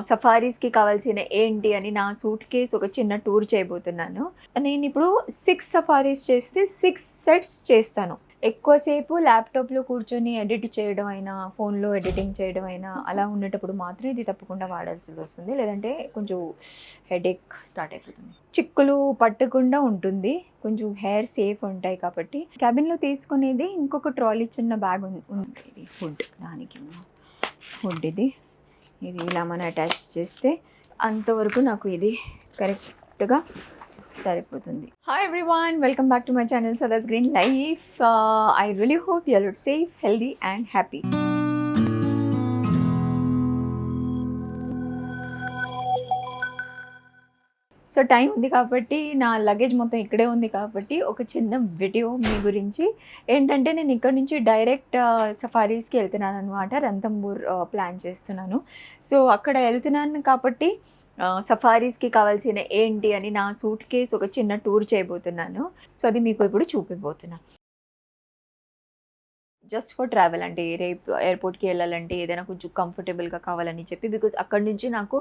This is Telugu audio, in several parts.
సఫారీస్కి కావాల్సిన ఏంటి అని నా సూట్ కేస్ ఒక చిన్న టూర్ చేయబోతున్నాను. నేను ఇప్పుడు 6 సఫారీస్ చేస్తే 6 సెట్స్ చేస్తాను. ఎక్కువసేపు ల్యాప్టాప్లో కూర్చొని ఎడిట్ చేయడం అయినా, ఫోన్లో ఎడిటింగ్ చేయడం అయినా అలా ఉండేటప్పుడు మాత్రం ఇది తప్పకుండా వాడాల్సి వస్తుంది. లేదంటే కొంచెం హెడేక్ స్టార్ట్ అయిపోతుంది. చిక్కులు పట్టకుండా ఉంటుంది, కొంచెం హెయిర్ సేఫ్ ఉంటాయి కాబట్టి. క్యాబిన్లో తీసుకునేది ఇంకొక ట్రాలీ చిన్న బ్యాగ్ ఉంది. ఇది ఫుడ్, దానికి ఫుడ్ ఇది ఇలా మనం అటాచ్ చేస్తే అంతవరకు నాకు ఇది కరెక్ట్గా సరిపోతుంది. Hi everyone, welcome back to my channel Sada's Green Life. I really hope you are safe, healthy and happy. So time ఉంది కాబట్టి, నా లగేజ్ మొత్తం ఇక్కడే ఉంది కాబట్టి ఒక చిన్న వీడియో మీ గురించి. ఏంటంటే నేను ఇక్కడ నుంచి డైరెక్ట్ సఫారీస్కి వెళ్తున్నాను అనమాట. రంథంబూర్ ప్లాన్ చేస్తున్నాను. సో అక్కడ వెళ్తున్నాను కాబట్టి సఫారీస్కి కావాల్సిన ఏంటి అని నా సూట్ కేస్ ఒక చిన్న టూర్ చేయబోతున్నాను. సో అది మీకు ఇప్పుడు చూపిపోతున్నాను. జస్ట్ ఫర్ ట్రావెల్ అంటే రేపు ఎయిర్పోర్ట్కి వెళ్ళాలంటే ఏదైనా కొంచెం కంఫర్టబుల్గా కావాలని చెప్పి, బికాజ్ అక్కడి నుంచి నాకు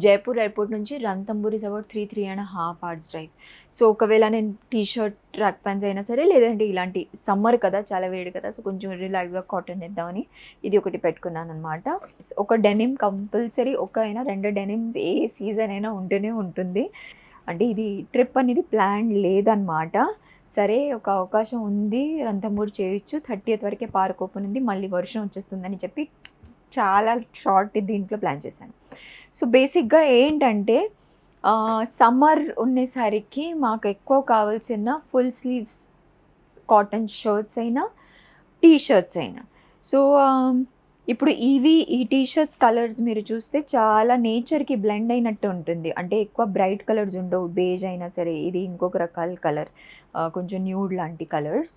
జైపూర్ ఎయిర్పోర్ట్ నుంచి Ranthambore is about 3.5 hours drive. So ఒకవేళ నేను టీషర్ట్, ట్రాక్ ప్యాంట్స్ అయినా సరే, లేదంటే ఇలాంటి సమ్మర్ కదా, చాలా వేడి కదా, సో కొంచెం రిలాక్స్గా కాటన్ ఇద్దామని ఇది ఒకటి పెట్టుకున్నాను అనమాట. ఒక డెనిమ్ కంపల్సరీ, ఒక అయినా 2 డెనిమ్స్ ఏ సీజన్ అయినా ఉంటూనే ఉంటుంది. అంటే ఇది ట్రిప్ అనేది ప్లాన్ లేదనమాట. సరే ఒక అవకాశం ఉంది, రంథంబూర్ చేయొచ్చు, 30th వరకే పార్క్ ఓపెన్ ఉంది, మళ్ళీ వర్షం వచ్చేస్తుందని చెప్పి చాలా షార్ట్ దీంట్లో ప్లాన్ చేశాను. సో బేసిక్గా ఏంటంటే సమ్మర్ ఉండేసరికి మాకు ఎక్కువ కావాల్సిన ఫుల్ స్లీవ్స్ కాటన్ షర్ట్స్ అయినా, టీ షర్ట్స్ అయినా. సో ఇప్పుడు ఈ టీ షర్ట్స్ కలర్స్ మీరు చూస్తే చాలా నేచర్కి బ్లెండ్ అయినట్టు ఉంటుంది. అంటే ఎక్కువ బ్రైట్ కలర్స్ ఉండవు, బేజ్ అయినా సరే. ఇది ఇంకొక రకాల కలర్, కొంచెం న్యూడ్ లాంటి కలర్స్.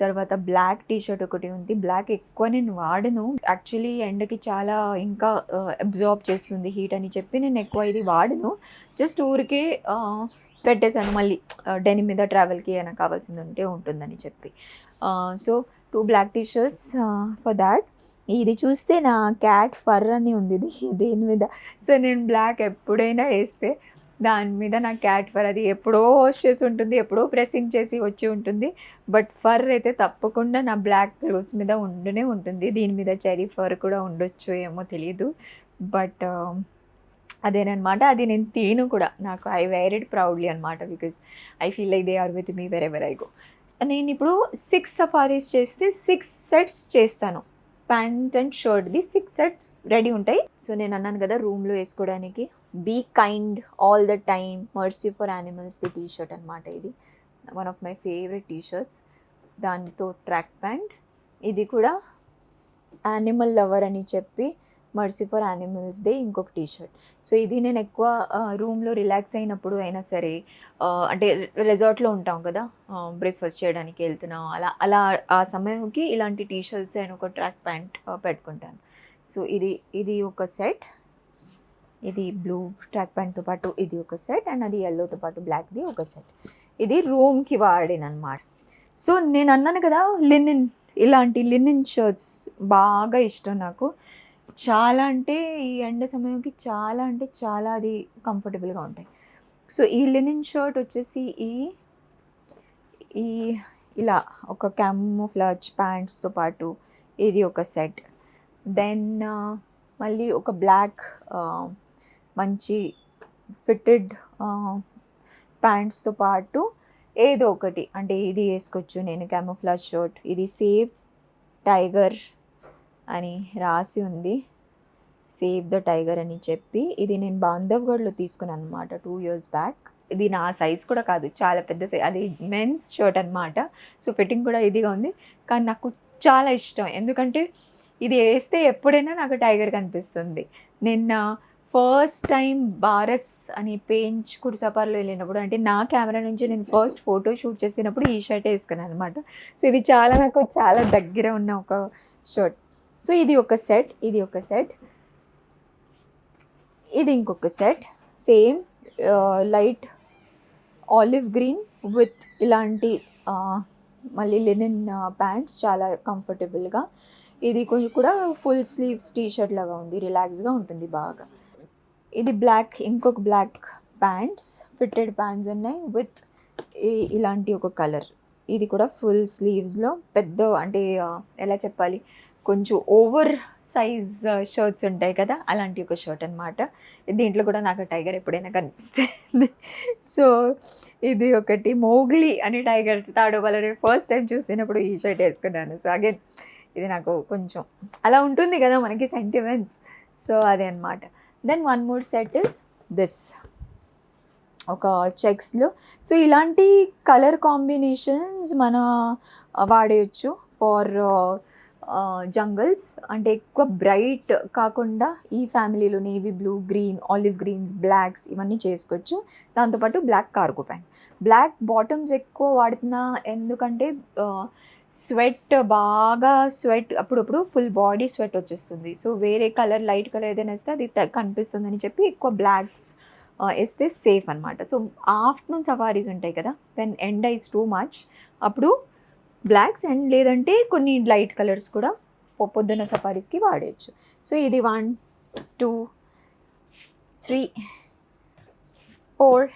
తర్వాత బ్లాక్ టీ షర్ట్ ఒకటి ఉంది. బ్లాక్ ఎక్కువ నేను వాడను, యాక్చువల్లీ ఎండకి చాలా ఇంకా అబ్జార్బ్ చేస్తుంది హీట్ అని చెప్పి నేను ఎక్కువ ఇది వాడను. జస్ట్ ఊరికే పెట్టేశాను, మళ్ళీ డెనిమ్ మీద ట్రావెల్కి ఏమైనా కావాల్సింది ఉంటే ఉంటుందని చెప్పి. So 2 black T shirts for that. ఇది చూస్తే నా క్యాట్ ఫర్ అని ఉంది దేని మీద. సో నేను బ్లాక్ ఎప్పుడైనా వేస్తే దాని మీద నా క్యాట్ ఫర్, అది ఎప్పుడో వాష్ చేసి ఉంటుంది, ఎప్పుడో ప్రెస్సింగ్ చేసి వచ్చి ఉంటుంది, బట్ ఫర్ అయితే తప్పకుండా నా బ్లాక్ క్లోత్స్ మీద ఉంటూనే ఉంటుంది. దీని మీద చెరీ ఫర్ కూడా ఉండొచ్చు, ఏమో తెలియదు, బట్ అదేనమాట. అది నేను తీను కూడా, నాకు ఐ వేర్ ఇట్ ప్రౌడ్లీ అనమాట, because I feel like they are with me wherever I go. నేను ఇప్పుడు 6 సఫారీస్ చేస్తే 6 సెట్స్ చేస్తాను. ప్యాంట్ అండ్ షర్ట్ది 6 సెట్స్ రెడీ ఉంటాయి. సో నేను అన్నాను కదా రూమ్లో వేసుకోవడానికి, be kind all the time, mercy for యానిమల్స్ది టీ షర్ట్ అనమాట. ఇది one of my favourite t shirts. దానితో ట్రాక్ ప్యాంట్, ఇది కూడా యానిమల్ లవర్ అని చెప్పి మర్సీ ఫర్ యానిమల్స్దే ఇంకొక టీ షర్ట్. సో ఇది నేను ఎక్కువ రూమ్లో రిలాక్స్ అయినప్పుడు అయినా సరే, అంటే రిసార్ట్లో ఉంటాం కదా, బ్రేక్ఫాస్ట్ చేయడానికి వెళ్తున్నాం, అలా ఆ సమయంకి ఇలాంటి టీ షర్ట్స్ అండ్ ఒక ట్రాక్ ప్యాంట్ పెట్టుకుంటాను. సో ఇది ఒక సెట్. ఇది బ్లూ ట్రాక్ ప్యాంట్తో పాటు ఇది ఒక సెట్, అండ్ అది ఎల్లోతో పాటు బ్లాక్ది ఒక సెట్. ఇది రూమ్కి వాడినమాట. సో నేను అన్నాను కదా లినిన్, ఇలాంటి లినిన్ షర్ట్స్ బాగా ఇష్టం నాకు. చాలా అంటే ఈ ఎండ సమయంకి చాలా అంటే చాలా అది కంఫర్టబుల్గా ఉంటాయి. సో ఈ లినిన్ షర్ట్ వచ్చేసి ఈ ఇలా ఒక క్యామోఫ్లాజ్ ప్యాంట్స్తో పాటు ఇది ఒక సెట్. దెన్ మళ్ళీ ఒక బ్లాక్ మంచి ఫిట్టెడ్ ప్యాంట్స్తో పాటు ఏదో ఒకటి, అంటే ఇది వేసుకోవచ్చు నేను, క్యామోఫ్లాజ్ షర్ట్. ఇది సేవ్ టైగర్ అని రాసి ఉంది, సేవ్ ద టైగర్ అని చెప్పి. ఇది నేను బాంధవ్గఢ్లో తీసుకున్నాను అనమాట 2 years బ్యాక్. ఇది నా సైజ్ కూడా కాదు, చాలా పెద్ద సైజ్, అది మెన్స్ షర్ట్ అనమాట. సో ఫిట్టింగ్ కూడా ఇదిగా ఉంది, కానీ నాకు చాలా ఇష్టం. ఎందుకంటే ఇది వేస్తే ఎప్పుడైనా నాకు టైగర్ కనిపిస్తుంది. నిన్న ఫస్ట్ టైం బారస్ అని పేంచ్ కుర్సాపార్లో వెళ్ళినప్పుడు, అంటే నా కెమెరా నుంచి నేను ఫస్ట్ ఫోటో షూట్ చేసినప్పుడు ఈ షర్ట్ వేసుకున్నాను అనమాట. సో ఇది నాకు చాలా దగ్గర ఉన్న ఒక షర్ట్. సో ఇది ఒక సెట్, ఇది ఒక సెట్, ఇది ఇంకొక set. Same light olive green with ఇలాంటి మళ్ళీ లినిన్ ప్యాంట్స్, చాలా కంఫర్టబుల్గా. ఇది కొంచెం కూడా ఫుల్ స్లీవ్స్ టీ షర్ట్ లాగా ఉంది, రిలాక్స్గా ఉంటుంది బాగా. ఇది బ్లాక్, ఇంకొక బ్లాక్ ప్యాంట్స్, ఫిట్టెడ్ ప్యాంట్స్ ఉన్నాయి విత్ ఇలాంటి ఒక కలర్. ఇది కూడా ఫుల్ స్లీవ్స్లో పెద్ద అంటే ఎలా చెప్పాలి, కొంచెం ఓవర్ సైజ్ షర్ట్స్ ఉంటాయి కదా, అలాంటి ఒక షర్ట్ అనమాట. దీంట్లో కూడా నాకు టైగర్ ఎప్పుడైనా కనిపిస్తుంది. సో ఇది ఒకటి మోగ్లీ అని టైగర్ తాడోబాలో ఫస్ట్ టైం చూసినప్పుడు ఈ షర్ట్ వేసుకున్నాను. సో అగైన్ ఇది నాకు కొంచెం అలా ఉంటుంది కదా మనకి సెంటిమెంట్స్. సో అదే అనమాట. Then one more set is this, ఒక చెక్స్లో. సో ఇలాంటి కలర్ కాంబినేషన్స్ మన వాడేయచ్చు ఫర్ జంగల్స్. అంటే ఎక్కువ బ్రైట్ కాకుండా ఈ ఫ్యామిలీలో navy blue, green, olive greens, blacks ఇవన్నీ చేసుకోవచ్చు. దాంతోపాటు black cargo pant. Black bottoms ఎక్కువ వాడుతున్నా ఎందుకంటే స్వెట్ బాగా అప్పుడప్పుడు ఫుల్ బాడీ స్వెట్ వచ్చేస్తుంది. సో వేరే కలర్, లైట్ కలర్ ఏదైనా వేస్తే అది కనిపిస్తుందని చెప్పి ఎక్కువ బ్లాక్స్ వేస్తే సేఫ్ అనమాట. సో ఆఫ్టర్నూన్ సఫారీస్ ఉంటాయి కదా, when end ice too much, అప్పుడు బ్లాక్స్ అండ్ లేదంటే కొన్ని లైట్ కలర్స్ కూడా పొద్దున్న సఫారీస్కి వాడేయచ్చు. సో ఇది 1 2 3 4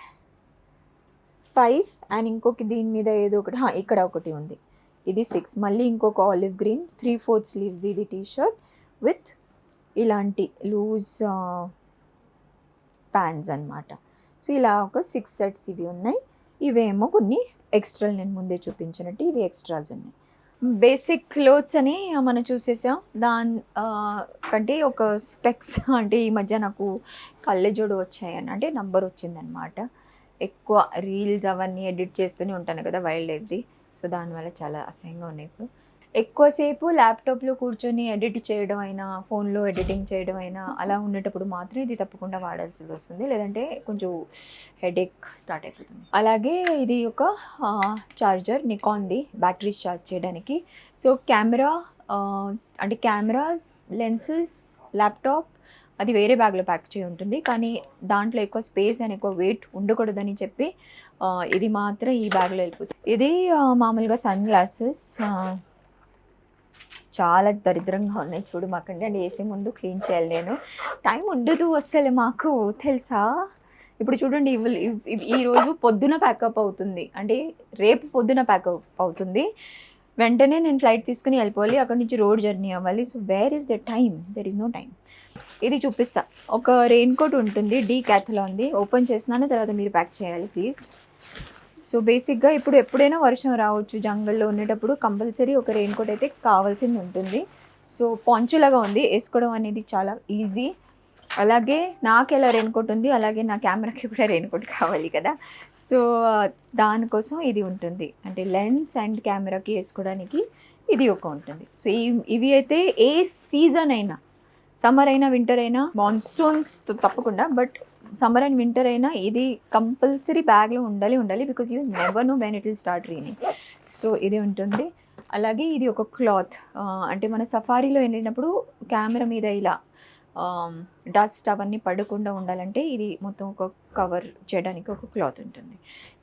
5 అండ్ ఇంకొక దీని మీద ఏదో ఒకటి ఇక్కడ ఒకటి ఉంది, ఇది 6. మళ్ళీ ఇంకొక ఆలివ్ గ్రీన్ 3/4 స్లీవ్స్ ఇది టీ షర్ట్ విత్ ఇలాంటి లూజ్ ప్యాంట్స్ అనమాట. సో ఇలా ఒక 6 సెట్స్ ఇవి ఉన్నాయి. ఇవేమో కొన్ని ఎక్స్ట్రా, నేను ముందే చూపించినట్టు ఇవి ఎక్స్ట్రాస్ ఉన్నాయి. బేసిక్ క్లోత్స్ అని మనం చూసేసాం. కంటే ఒక స్పెక్స్ అంటే ఈ మధ్య నాకు కళ్ళజోడు వచ్చాయని అంటే నంబర్ వచ్చిందనమాట. ఎక్కువ రీల్స్ అవన్నీ ఎడిట్ చేస్తూనే ఉంటాను కదా వైల్డ్ లైఫ్ది. సో దానివల్ల చాలా అసహ్యంగా ఉన్నాయి. ఇప్పుడు ఎక్కువసేపు ల్యాప్టాప్లో కూర్చొని ఎడిట్ చేయడం అయినా, ఫోన్లో ఎడిటింగ్ చేయడం అయినా అలా ఉండేటప్పుడు మాత్రం ఇది తప్పకుండా వాడాల్సి వస్తుంది, లేదంటే కొంచెం హెడేక్ స్టార్ట్ అయిపోతుంది. అలాగే ఇది ఒక చార్జర్, నికాన్ది, బ్యాటరీస్ ఛార్జ్ చేయడానికి. సో కెమెరా అంటే కెమెరాస్, లెన్సెస్, ల్యాప్టాప్ అది వేరే బ్యాగ్లో ప్యాక్ చేయి ఉంటుంది, కానీ దాంట్లో ఎక్కువ స్పేస్ అండ్ ఎక్కువ వెయిట్ ఉండకూడదని చెప్పి ఇది మాత్రం ఈ బ్యాగ్లో వెళ్ళిపోతుంది. ఇది మామూలుగా సన్ గ్లాసెస్, చాలా దరిద్రంగా ఉన్నాయి చూడు మాకండి. అండ్ ఏసీ ముందు క్లీన్ చేయాలి, నేను టైం ఉండదు అస్సలు మాకు తెలుసా. ఇప్పుడు చూడండి, ఈరోజు పొద్దున ప్యాకప్ అవుతుంది, అంటే రేపు పొద్దున ప్యాకప్ అవుతుంది, వెంటనే నేను ఫ్లైట్ తీసుకుని వెళ్ళిపోవాలి, అక్కడి నుంచి రోడ్ జర్నీ అవ్వాలి. So where is the time? There is no time. ఇది చూపిస్తా, ఒక రెయిన్ కోట్ ఉంటుంది, డీకాథలాన్ది, ఓపెన్ చేసినాను, తర్వాత మీరు ప్యాక్ చేయాలి ప్లీజ్. సో బేసిక్గా ఇప్పుడు ఎప్పుడైనా వర్షం రావచ్చు, జంగల్లో ఉండేటప్పుడు కంపల్సరీ ఒక రెయిన్ కోట్ అయితే కావాల్సింది ఉంటుంది. సో పాంచులాగా ఉంది, వేసుకోవడం అనేది చాలా ఈజీ. అలాగే నాకు ఎలా రెయిన్ కోట్ ఉంది, అలాగే నా కెమెరాకి కూడా రెయిన్ కోట్ కావాలి కదా. సో దానికోసం ఇది ఉంటుంది, అంటే లెన్స్ అండ్ కెమెరాకి వేసుకోవడానికి ఇది ఒక ఉంటుంది. సో ఇవి అయితే ఏ సీజన్ అయినా, సమ్మర్ అయినా వింటర్ అయినా, మాన్సూన్స్ తప్పకుండా, బట్ సమ్మర్ అండ్ వింటర్ అయినా ఇది కంపల్సరీ బ్యాగ్లో ఉండాలి, because you never know when it will start raining. So ఇది ఉంటుంది. అలాగే ఇది ఒక క్లాత్, అంటే మన సఫారీలో వెళ్ళినప్పుడు కెమెరా మీద ఇలా డస్ట్ అవన్నీ పడకుండా ఉండాలంటే ఇది మొత్తం ఒక కవర్ చేయడానికి ఒక క్లాత్ ఉంటుంది.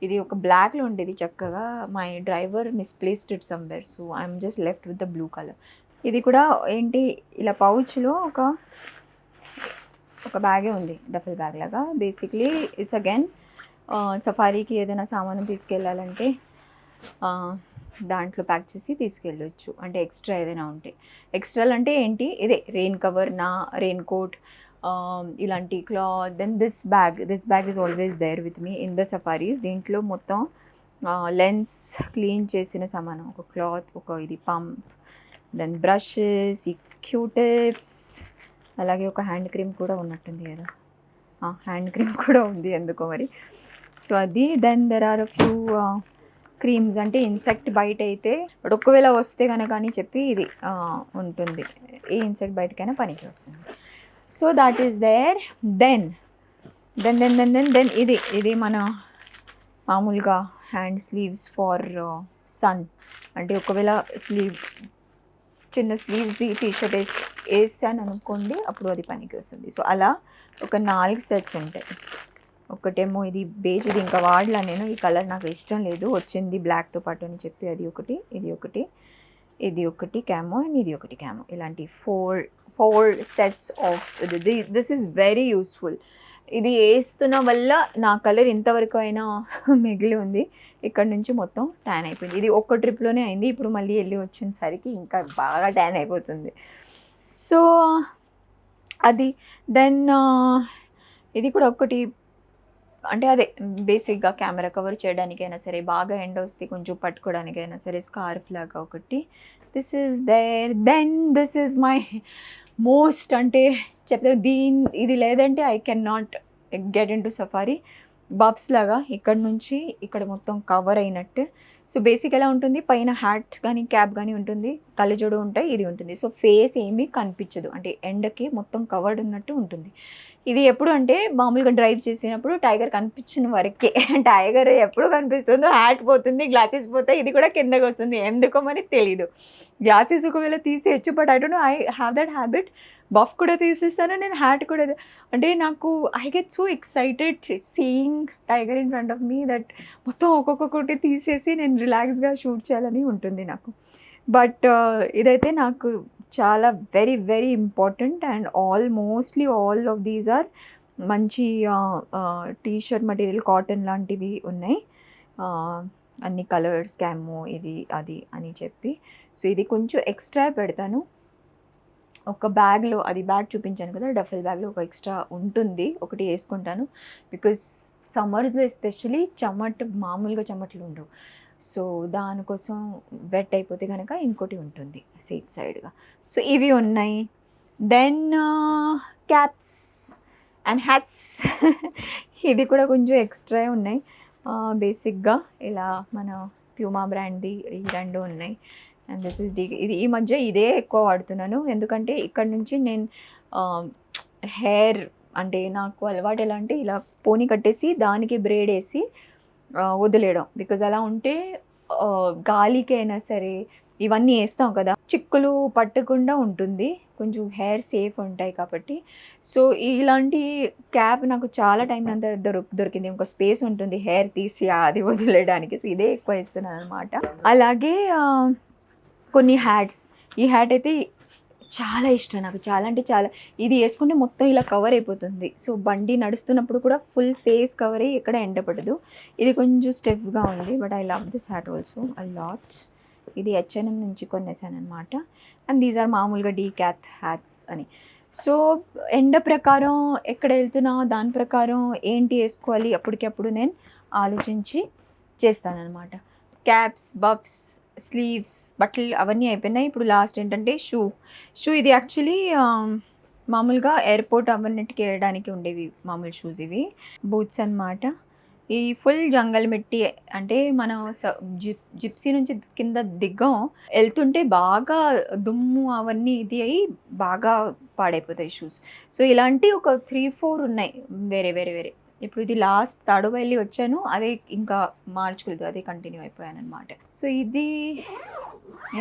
ఇది ఒక బ్లాక్లో ఉండేది చక్కగా, my driver misplaced it somewhere, so I'm just left with the blue colour. ఇది కూడా ఏంటి, ఇలా పౌచ్లో ఒక బ్యాగే ఉంది, డఫల్ బ్యాగ్ లాగా. బేసిక్లీ ఇట్స్ అగైన్ సఫారీకి ఏదైనా సామాను తీసుకెళ్ళాలంటే దాంట్లో ప్యాక్ చేసి తీసుకెళ్ళొచ్చు, అంటే ఎక్స్ట్రా ఏదైనా ఉంటే. ఎక్స్ట్రాలు అంటే ఏంటి, ఇదే రెయిన్ కవర్, నా రెయిన్ కోట్, ఇలాంటి cloth. Then this bag is always there with me in the safaris. దీంట్లో మొత్తం లెన్స్ క్లీన్ చేసిన సామాను, ఒక క్లాత్, ఒక ఇది పంప్, దెన్ బ్రషెస్, ఈ క్యూటిప్స్, అలాగే ఒక హ్యాండ్ క్రీమ్ కూడా ఉన్నట్టుంది కదా, హ్యాండ్ క్రీమ్ కూడా ఉంది ఎందుకో మరి. సో అది. Then there are few creams, అంటే ఇన్సెక్ట్ బైట్ అయితే బట్ ఒకవేళ వస్తే కనుక అని చెప్పి ఇది ఉంటుంది, ఏ ఇన్సెక్ట్ బయటకైనా పనికి వస్తుంది. So that is there. Then ఇది మన మామూలుగా హ్యాండ్ స్లీవ్స్ ఫార్ సన్, అంటే ఒకవేళ చిన్న స్లీవ్స్ది టీషర్ట్ వేసాను అనుకోండి, అప్పుడు అది పనికి వస్తుంది. సో అలా ఒక 4 సెట్స్ ఉంటాయి. ఒకటేమో ఇది బేజ్, ఇది ఇంకా వాడలా నేను, ఈ కలర్ నాకు ఇష్టం లేదు, వచ్చింది బ్లాక్తో పాటు అని చెప్పి అది ఒకటి, ఇది ఒకటి, ఇది ఒకటి క్యామో అండ్ ఇది ఒకటి క్యామో, ఇలాంటి four sets of this is very useful. ఇది వేస్తున్న వల్ల నా కలర్ ఇంతవరకు అయినా మిగిలి ఉంది, ఇక్కడ నుంచి మొత్తం ట్యాన్ అయిపోయింది. ఇది ఒక్క ట్రిప్లోనే అయింది, ఇప్పుడు మళ్ళీ వెళ్ళి వచ్చినసరికి ఇంకా బాగా ట్యాన్ అయిపోతుంది. సో అది దెన్ ఇది కూడా ఒకటి, అంటే అదే బేసిక్గా కెమెరా కవర్ చేయడానికైనా సరే, బాగా ఎండ వస్తే కొంచెం పట్టుకోవడానికైనా సరే స్కార్ఫ్ లాగా ఒకటి. This is there. Then this is my most, అంటే చెప్తే ఇది లేదంటే I can not get in to safari. బబ్స్ లాగా ఇక్కడ నుంచి ఇక్కడ మొత్తం కవర్ అయినట్టు. సో బేసిక్ ఎలా ఉంటుంది, పైన హ్యాట్ కానీ క్యాప్ కానీ ఉంటుంది, కళ్ళజోడు ఉంటాయి, ఇది ఉంటుంది. సో ఫేస్ ఏమీ కనిపించదు, అంటే ఎండకి మొత్తం కవర్డ్ ఉన్నట్టు ఉంటుంది. ఇది ఎప్పుడు అంటే మామూలుగా డ్రైవ్ చేసినప్పుడు టైగర్ కనిపించిన వరకే. టైగర్ ఎప్పుడు కనిపిస్తుందో హ్యాట్ పోతుంది, గ్లాసెస్ పోతాయి, ఇది కూడా కిందకి వస్తుంది, ఎందుకో మనకి తెలీదు. గ్లాసెస్ ఒకవేళ తీసేయచ్చు, but I don't know, I have that habit. Buff కూడా తీసేస్తాను నేను, హ్యాట్ కూడా. అంటే నాకు I get so excited seeing tiger in front of me that మొత్తం ఒక్కొక్కటి తీసేసి నేను రిలాక్స్గా షూట్ చేయాలని ఉంటుంది నాకు. బట్ ఇదైతే నాకు చాలా very very important. And mostly all of these are మంచి టీషర్ట్ మెటీరియల్, కాటన్ లాంటివి ఉన్నాయి, అన్ని కలర్స్, క్యామో, ఇది అది అని చెప్పి. సో ఇది కొంచెం ఎక్స్ట్రా పెడతాను ఒక బ్యాగ్లో, అది బ్యాగ్ చూపించాను కదా, డఫెల్ బ్యాగ్లో ఒక ఎక్స్ట్రా ఉంటుంది, ఒకటి వేసుకుంటాను. బికాజ్ సమ్మర్స్లో ఎస్పెషలీ మామూలుగా చెమటలు ఉండవు. సో దానికోసం వెట్ అయిపోతే కనుక ఇంకోటి ఉంటుంది సేఫ్ సైడ్గా. సో ఇవి ఉన్నాయి. దెన్ క్యాప్స్ అండ్ హ్యాట్స్ ఇది కూడా కొంచెం ఎక్స్ట్రా ఉన్నాయి. బేసిక్గా ఇలా మన ప్యూమా బ్రాండ్ది ఈ రెండు ఉన్నాయి. అండ్ దిస్ ఇస్ ఇది ఈ మధ్య ఇదే ఎక్కువ వాడుతున్నాను, ఎందుకంటే ఇక్కడ నుంచి నేను హెయిర్, అంటే నాకు అలవాటు ఎలా అంటే ఇలా పోనీ కట్టేసి దానికి బ్రేడ్ వేసి వదిలేయడం. బికాజ్ అలా ఉంటే గాలికి అయినా సరే, ఇవన్నీ వేస్తాం కదా, చిక్కులు పట్టకుండా ఉంటుంది, కొంచెం హెయిర్ సేఫ్ ఉంటాయి కాబట్టి. సో ఇలాంటి క్యాప్ నాకు చాలా టైం అంతా దొరికింది, ఒక స్పేస్ ఉంటుంది హెయిర్ తీసి అది వదిలేయడానికి. సో ఇదే ఎక్కువ వేస్తున్నాను అనమాట. అలాగే కొన్ని హ్యాట్స్, ఈ హ్యాట్ అయితే చాలా ఇష్టం నాకు, చాలా అంటే చాలా. ఇది వేసుకుంటే మొత్తం ఇలా కవర్ అయిపోతుంది. సో బండి నడుస్తున్నప్పుడు కూడా ఫుల్ ఫేస్ కవర్ అయ్యి ఎక్కడ ఎండపడదు. ఇది కొంచెం స్టెఫ్గా ఉంది, but I love this hat also a lot. ఇది H&M నుంచి కొనేసాను అనమాట. అండ్ దీస్ ఆర్ మామూలుగా డీక్యాత్ హ్యాట్స్ అని. సో ఎండ ప్రకారం ఎక్కడ వెళ్తున్నా దాని ప్రకారం ఏంటి వేసుకోవాలి అప్పటికప్పుడు నేను ఆలోచించి చేస్తానన్నమాట. క్యాప్స్, బబ్స్, స్లీవ్స్, బట్టలు అవన్నీ అయిపోయినాయి. ఇప్పుడు లాస్ట్ ఏంటంటే షూ ఇది యాక్చువల్లీ మామూలుగా ఎయిర్పోర్ట్ అవన్నిటికి వెళ్ళడానికి ఉండేవి మామూలు షూస్ ఇవి, బూట్స్ అన్నమాట. ఈ ఫుల్ జంగల్ మిట్టి, అంటే మనం జిప్సీ నుంచి కింద దిగ్గం వెళ్తుంటే బాగా దుమ్ము అవన్నీ ఇది అయ్యి బాగా పాడైపోతాయి షూస్. సో ఇలాంటి ఒక 3-4 ఉన్నాయి వేరే. ఇప్పుడు ఇది లాస్ట్ థర్డ్ వెళ్ళి వచ్చాను, అదే ఇంకా మార్చుకోలేదు, అదే కంటిన్యూ అయిపోయాను అనమాట. సో ఇది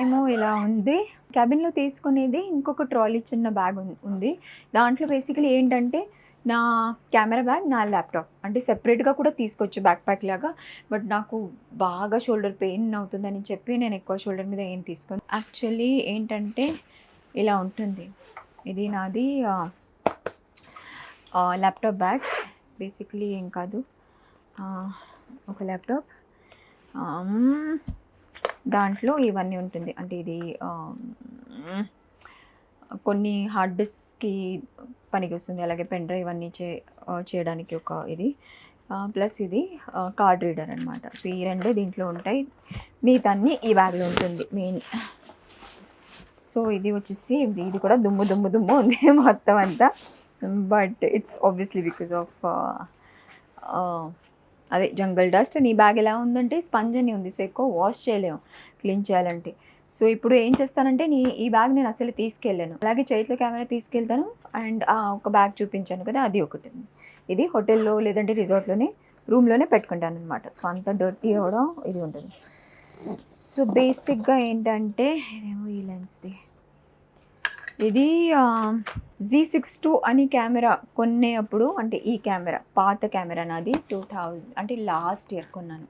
ఏమో ఇలా ఉంది. క్యాబిన్లో తీసుకునేది ఇంకొక ట్రాలీ చిన్న బ్యాగ్ ఉంది. దాంట్లో బేసికలీ ఏంటంటే నా కెమెరా బ్యాగ్, నా ల్యాప్టాప్, అంటే సెపరేట్గా కూడా తీసుకోవచ్చు బ్యాక్ ప్యాక్ లాగా. బట్ నాకు బాగా షోల్డర్ పెయిన్ అవుతుందని చెప్పి నేను ఎక్కువ షోల్డర్ మీద ఏం తీసుకోను. యాక్చువల్లీ ఏంటంటే ఇలా ఉంటుంది. ఇది నాది ల్యాప్టాప్ బ్యాగ్. బేసిక్లీ ఏం కాదు, ఒక ల్యాప్టాప్, దాంట్లో ఇవన్నీ ఉంటుంది. అంటే ఇది కొన్ని హార్డ్ డిస్క్కి పనికి వస్తుంది, అలాగే పెన్ డ్రైవ్ అన్నీ చేయడానికి ఒక ఇది, ప్లస్ ఇది కార్డ్ రీడర్ అనమాట. సో ఈ రెండే దీంట్లో ఉంటాయి, మిగతాన్ని ఈ బ్యాగ్లో ఉంటుంది మెయిన్. సో ఇది వచ్చేసి ఇది కూడా దుమ్ము ఉంది మొత్తం అంతా. But it's obviously because of అదే జంగల్ డస్ట్. అండ్ ఈ బ్యాగ్ ఎలా ఉందంటే స్పంజ్ అని ఉంది, సో ఎక్కువ వాష్ చేయలేము క్లీన్ చేయాలంటే. సో ఇప్పుడు ఏం చేస్తానంటే ఈ బ్యాగ్ నేను అసలు తీసుకెళ్ళాను, అలాగే చేతిలో కెమెరా తీసుకెళ్తాను. అండ్ ఒక బ్యాగ్ చూపించాను కదా, అది ఒకటి ఉంది. ఇది హోటల్లో లేదంటే రిసార్ట్లోనే రూమ్లోనే పెట్టుకుంటాను అనమాట. సో అంత డర్టీ అవడం ఇది ఉంటుంది. సో బేసిక్గా ఏంటంటే ఇదేమో ఈ లెన్స్ది, ఇది Z6 II అని కెమెరా కొనేటప్పుడు, అంటే ఈ కెమెరా పాత కెమెరా నాది 2000, అంటే లాస్ట్ ఇయర్ కొన్నాను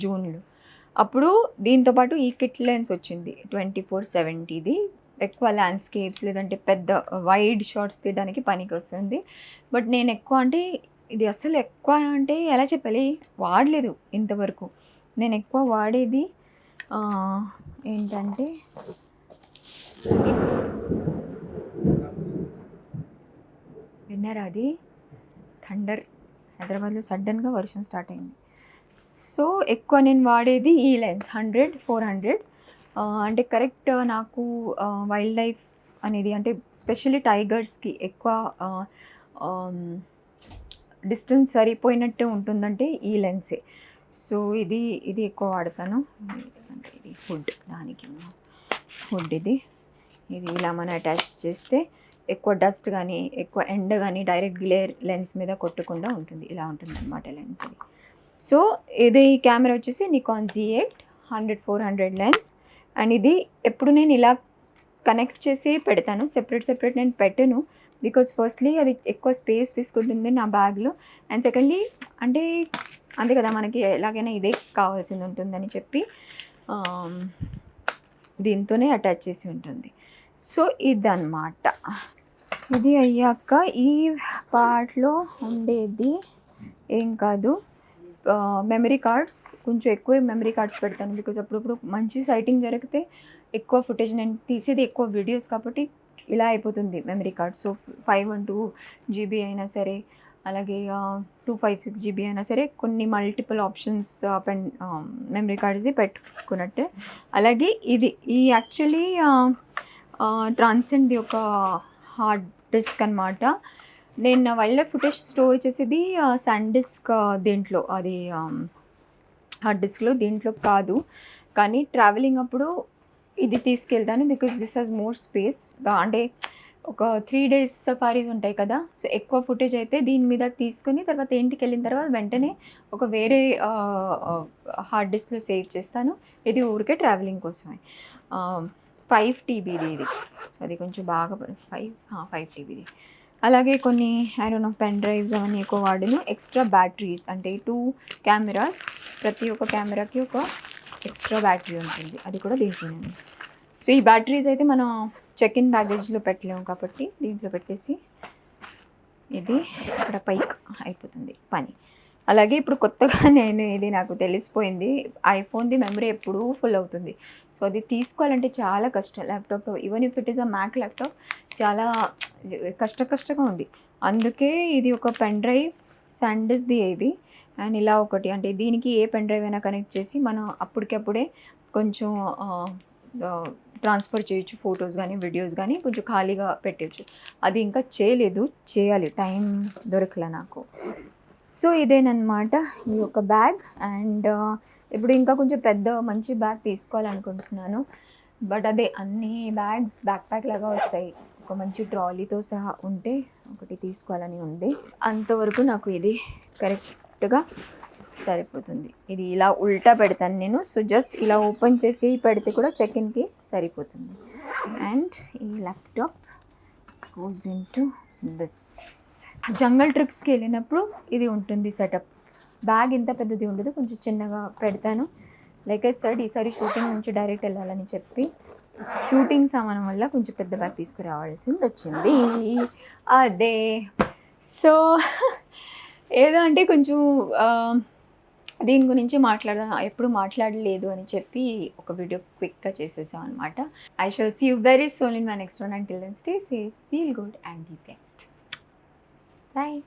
జూన్లో. అప్పుడు దీంతో పాటు ఈ కిట్ లెన్స్ వచ్చింది 24-70ది. ఎక్కువ ల్యాండ్స్కేప్స్ లేదంటే పెద్ద వైడ్ షాట్స్ తీయడానికి పనికి వస్తుంది. బట్ నేను ఎక్కువ అంటే ఇది అసలు ఎక్కువ అంటే ఎలా చెప్పాలి, వాడలేదు ఇంతవరకు. నేను ఎక్కువ వాడేది ఏంటంటే విన్నారా, అది థండర్. హైదరాబాద్లో సడన్గా వర్షం స్టార్ట్ అయింది. సో ఎక్కువ నేను వాడేది ఈ లెన్స్ 100-400. అంటే కరెక్ట్ నాకు వైల్డ్ లైఫ్ అనేది అంటే స్పెషల్లీ టైగర్స్కి ఎక్కువ డిస్టెన్స్ సరిపోయినట్టు ఉంటుందంటే ఈ లెన్సే. సో ఇది ఎక్కువ వాడతాను. ఇది హుడ్, దానికి హుడ్ ఇది ఇలా మనం అటాచ్ చేస్తే ఎక్కువ డస్ట్ కానీ ఎక్కువ ఎండ కానీ డైరెక్ట్ గ్లేర్ లెన్స్ మీద కొట్టకుండా ఉంటుంది. ఇలా ఉంటుంది అన్నమాట లెన్స్ ఇది. సో ఇది కెమెరా వచ్చేసి నికాన్ Z8 100-400 లెన్స్. అండ్ ఇది ఎప్పుడు నేను ఇలా కనెక్ట్ చేసి పెడతాను, సెపరేట్ నేను పెట్టను. బికాజ్ ఫస్ట్లీ అది ఎక్కువ స్పేస్ తీసుకుంటుంది నా బ్యాగ్లో. అండ్ సెకండ్లీ అంటే అంతే కదా, మనకి ఎలాగైనా ఇదే కావాల్సింది ఉంటుందని చెప్పి దీంతోనే అటాచ్ చేసి ఉంటుంది. సో ఇదన్నమాట. ఇది అయ్యాక ఈ పార్ట్లో ఉండేది ఏం కాదు, మెమరీ కార్డ్స్. కొంచెం ఎక్కువ మెమరీ కార్డ్స్ పెడతాను. బికాజ్ అప్పుడప్పుడు మంచి సైటింగ్ జరిగితే ఎక్కువ ఫుటేజ్, నేను తీసేది ఎక్కువ వీడియోస్ కాబట్టి ఇలా అయిపోతుంది మెమరీ కార్డ్. సో 512 GB అయినా సరే, అలాగే 256 GB అయినా సరే, కొన్ని మల్టిపుల్ ఆప్షన్స్ మెమరీ కార్డ్స్ పెట్టుకున్నట్టే. అలాగే ఈ యాక్చువల్లీ ట్రాన్సెండ్ ఒక హార్డ్ డిస్క్ అనమాట. నేను వైల్డ్ లైఫ్ ఫుటేజ్ స్టోర్ చేసేది SanDisk దీంట్లో, అది హార్డ్ డిస్క్లో, దీంట్లో కాదు. కానీ ట్రావెలింగ్ అప్పుడు ఇది తీసుకెళ్తాను because this has more space. అంటే ఒక 3 days సఫారీస్ ఉంటాయి కదా, సో ఎక్కువ ఫుటేజ్ అయితే దీని మీద తీసుకుని తర్వాత ఇంటికి వెళ్ళిన తర్వాత వెంటనే ఒక వేరే హార్డ్ డిస్క్లో సేవ్ చేస్తాను. ఇది ఊరికే ట్రావెలింగ్ కోసమే. 5 TBది ఇది. సో అది కొంచెం బాగా 5 TBది. అలాగే కొన్ని పెన్ డ్రైవ్స్ అవన్నీ ఎక్కువ వాడిను. ఎక్స్ట్రా బ్యాటరీస్ అంటే 2 కెమెరాస్, ప్రతి ఒక్క కెమెరాకి ఒక ఎక్స్ట్రా బ్యాటరీ ఉంటుంది, అది కూడా దీంట్లోనే ఉంది. సో ఈ బ్యాటరీస్ అయితే మనం చెక్ ఇన్ బ్యాగేజ్లో పెట్టలేము కాబట్టి దీంట్లో పెట్టేసి ఇది ఇక్కడ పైకి అయిపోతుంది పని. అలాగే ఇప్పుడు కొత్తగా ఇది నాకు తెలిసిపోయింది, ఐఫోన్ది మెమరీ ఎప్పుడూ ఫుల్ అవుతుంది. సో అది తీసుకోవాలంటే చాలా కష్టం ల్యాప్టాప్లో. Even if it is a Mac laptop చాలా కష్టంగా ఉంది. అందుకే ఇది ఒక పెన్ డ్రైవ్ SanDiskది ఇది. అండ్ ఇలా ఒకటి, అంటే దీనికి ఏ పెన్ డ్రైవ్ అయినా కనెక్ట్ చేసి మనం అప్పటికప్పుడే కొంచెం ట్రాన్స్ఫర్ చేయొచ్చు, ఫొటోస్ కానీ వీడియోస్ కానీ కొంచెం ఖాళీగా పెట్టచ్చు. అది ఇంకా చేయాలి, టైం దొరకలే నాకు. సో ఇదేనమాట ఈ యొక్క బ్యాగ్. అండ్ ఇప్పుడు ఇంకా కొంచెం పెద్ద మంచి బ్యాగ్ తీసుకోవాలనుకుంటున్నాను. బట్ అదే అన్ని బ్యాగ్స్ బ్యాక్ ప్యాక్ లాగా వస్తాయి, ఒక మంచి ట్రాలీతో సహా ఉంటే ఒకటి తీసుకోవాలని ఉంది. అంతవరకు నాకు ఇది కరెక్ట్గా సరిపోతుంది. ఇది ఇలా ఉల్టా పెడతాను నేను. సో జస్ట్ ఇలా ఓపెన్ చేసి పెడితే కూడా చెక్ ఇన్కి సరిపోతుంది. అండ్ ఈ ల్యాప్టాప్ గోస్ ఇంటూ దిస్. జంగల్ ట్రిప్స్కి వెళ్ళినప్పుడు ఇది ఉంటుంది సెటప్. బ్యాగ్ ఇంత పెద్దది ఉండదు, కొంచెం చిన్నగా పెడతాను. లైక్ ఐ సెడ్, ఈసారి షూటింగ్ నుంచి డైరెక్ట్ వెళ్ళాలని చెప్పి షూటింగ్ సామానం వల్ల కొంచెం పెద్ద బ్యాగ్ తీసుకురావాల్సింది వచ్చింది. అదే సో ఏదో అంటే కొంచెం దీని గురించి ఎప్పుడు మాట్లాడలేదు అని చెప్పి ఒక వీడియో క్విక్గా చేసేసాం అనమాట. I shall see you very soon in my next one. Until then stay safe, feel good and be best. Bye.